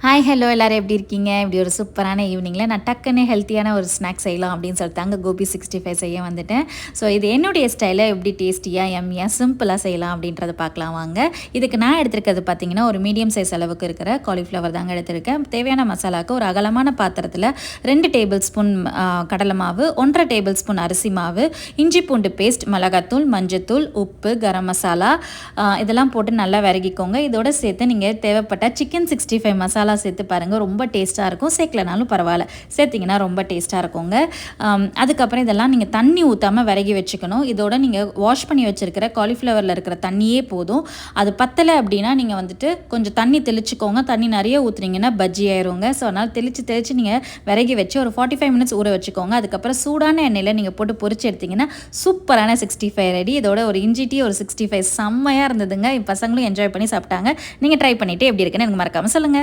Hi hello எல்லோரும் எப்படி இருக்கீங்க? இப்படி ஒரு சூப்பரான ஈவினிங்கில் நான் டக்குன்னு ஹெல்த்தியான ஒரு ஸ்நாக்ஸ் செய்யலாம் அப்படின்னு சொல்லிட்டு தாங்க கோபி 65 செய்ய வந்துட்டேன். ஸோ இது என்னுடைய ஸ்டைலில் எப்படி டேஸ்டியாக எம்மியாக சிம்பிளாக செய்யலாம் அப்படின்றத பார்க்கலாம் வாங்க. இதுக்கு நான் எடுத்துருக்கிறது பார்த்தீங்கன்னா ஒரு மீடியம் சைஸ் அளவுக்கு இருக்கிற காலிஃப்ளவர் தாங்க எடுத்திருக்கேன். தேவையான மசாலாவுக்கு ஒரு அகலமான பாத்திரத்தில் 2 டேபிள் ஸ்பூன் கடலை மாவு, 1.5 டேபிள் ஸ்பூன் அரிசி மாவு, இஞ்சி பூண்டு பேஸ்ட், மிளகாத்தூள், மஞ்சத்தூள், உப்பு, கரம் மசாலா இதெல்லாம் போட்டு நல்லா விரகிக்கோங்க. இதோட சேர்த்து நீங்கள் தேவைப்பட்ட சிக்கன் 65 மசாலா சேர்த்து பாருங்கள், ரொம்ப டேஸ்ட்டாக இருக்கும். சேர்க்கலனாலும் பரவாயில்ல, சேர்த்திங்கன்னா ரொம்ப டேஸ்ட்டாக இருக்குங்க. அதுக்கப்புறம் இதெல்லாம் நீங்கள் தண்ணி ஊற்றாமல் விரகி வச்சுக்கணும். இதோட நீங்கள் வாஷ் பண்ணி வச்சுருக்கிற காலிஃப்ளவரில் இருக்கிற தண்ணியே போதும். அது பத்தலை அப்படின்னா நீங்கள் வந்துட்டு கொஞ்சம் தண்ணி தெளிச்சுக்கோங்க. தண்ணி நிறைய ஊற்றுனீங்கன்னா பஜ்ஜி ஆயிருங்க. ஸோ அதனால் தெளித்து நீங்கள் விரகி வச்சு ஒரு 45 மினிட்ஸ் ஊற வச்சுக்கோங்க. அதுக்கப்புறம் சூடான எண்ணெயில் நீங்கள் போட்டு பொரிச்சு எடுத்திங்கன்னா சூப்பரான 65 ரெடி. இதோட ஒரு இஞ்சி டீ ஒரு 65 செம்மையாக இருந்ததுங்க. என் பசங்களும் என்ஜாய் பண்ணி சாப்பிட்டாங்க. நீங்கள் ட்ரை பண்ணிவிட்டு எப்படி இருக்குன்னு எனக்கு மறக்காமல் சொல்லுங்கள்.